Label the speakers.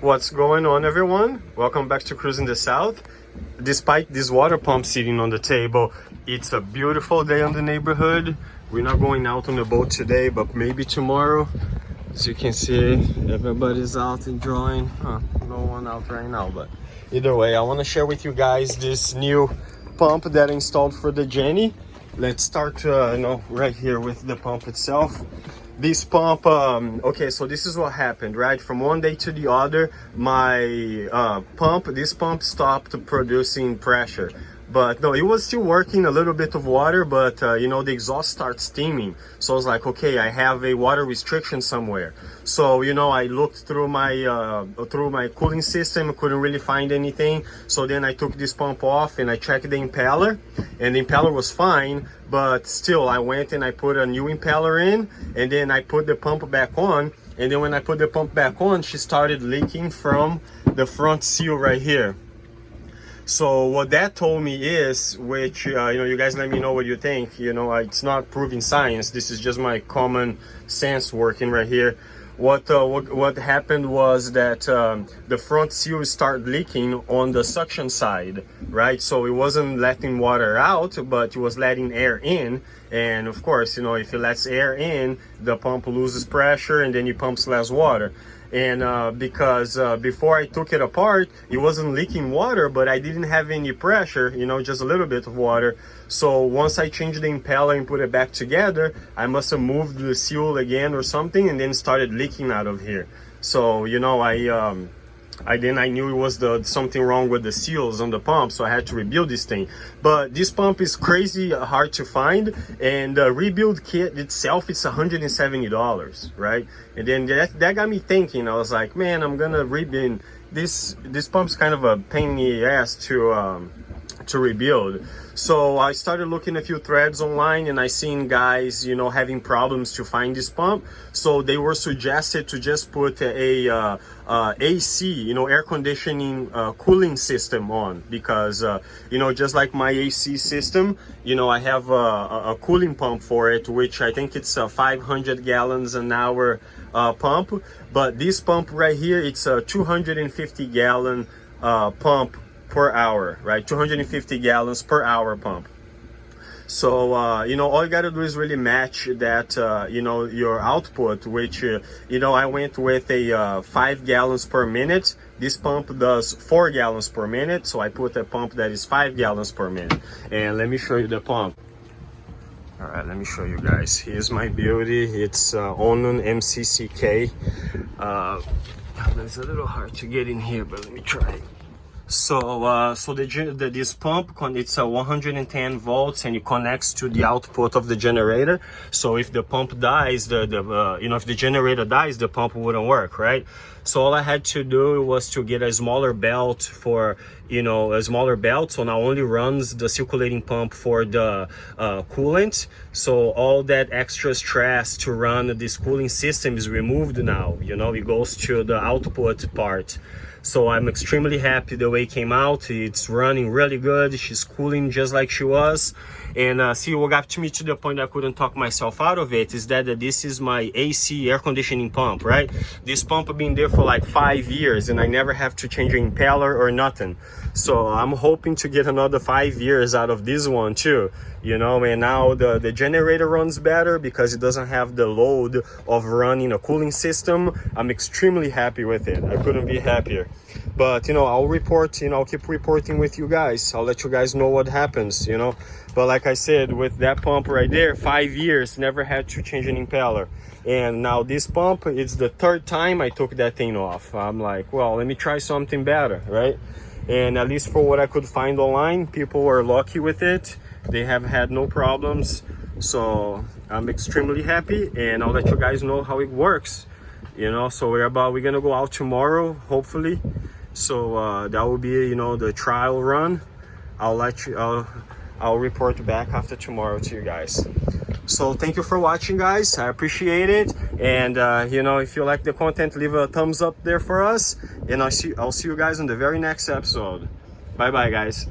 Speaker 1: What's going on, everyone? Welcome back to Cruising the South. Despite this water pump sitting on the table, it's a beautiful day in the neighborhood. We're not going out on the boat today, but maybe tomorrow. As you can see, everybody's out enjoying. No one out right now, but either way, I want to share with you guys this new pump that I installed for the Jenny. Let's start right here with the pump itself. This pump, okay, so this is what happened, right? From one day to the other, my this pump stopped producing pressure. But no, it was still working, a little bit of water, but the exhaust starts steaming. So I was like, okay, I have a water restriction somewhere. So I looked through my cooling system, couldn't really find anything. So then I took this pump off and I checked the impeller, and the impeller was fine. But still, I went and I put a new impeller in, and then I put the pump back on. And then when I put the pump back on, she started leaking from the front seal right here. So what that told me is, which you guys let me know what you think. It's not proving science. This is just my common sense working right here. What happened was that the front seal started leaking on the suction side, right? So it wasn't letting water out, but it was letting air in. And of course, if it lets air in, the pump loses pressure and then it pumps less water. And because before I took it apart, it wasn't leaking water, but I didn't have any pressure, just a little bit of water. So once I changed the impeller and put it back together, I must have moved the seal again or something, and then started leaking out of here. So I knew it was something wrong with the seals on the pump, so I had to rebuild this thing. But this pump is crazy hard to find, and the rebuild kit itself, it's $170, right? And then that got me thinking. I was like, man, I'm gonna rebuild this. This pump's kind of a pain in the ass to rebuild. So I started looking a few threads online, and I seen guys having problems to find this pump. So they were suggested to just put a AC, air conditioning cooling system on, because just like my AC system, I have a cooling pump for it, which I think it's a 500 gallons an hour pump. But this pump right here, it's a 250 gallon pump per hour, right? 250 gallons per hour pump. So all you gotta do is really match that your output, which I went with a 5 gallons per minute. This pump does 4 gallons per minute, so I put a pump that is 5 gallons per minute. And let me show you the pump. All right, let me show you guys. Here's my beauty. It's Onan MCCK. It's a little hard to get in here, but let me try. So this pump, it's 110 volts, and it connects to the output of the generator. So if the pump dies, if the generator dies, the pump wouldn't work, right? So all I had to do was to get a smaller belt for, a smaller belt. So now only runs the circulating pump for the coolant. So all that extra stress to run this cooling system is removed now. It goes to the output part. So I'm extremely happy the way it came out. It's running really good. She's cooling just like she was. And see, what got to me to the point that I couldn't talk myself out of it is that this is my AC air conditioning pump, right? This pump has been there for like 5 years, and I never have to change an impeller or nothing. So I'm hoping to get another 5 years out of this one too, and now the generator runs better because it doesn't have the load of running a cooling system. I'm extremely happy with it. I couldn't be happier. But I'll report, I'll keep reporting with you guys. I'll let you guys know what happens, But like I said, with that pump right there, 5 years, never had to change an impeller. And now this pump, it's the 3rd time I took that thing off. I'm like, well, let me try something better, right? And at least for what I could find online, people were lucky with it. They have had no problems. So I'm extremely happy, and I'll let you guys know how it works. So we're gonna go out tomorrow, hopefully. So that will be the trial run. I'll report back after tomorrow to you guys. So thank you for watching, guys. I appreciate it. And if you like the content, leave a thumbs up there for us, and I'll see you guys on the very next episode. Bye bye, guys.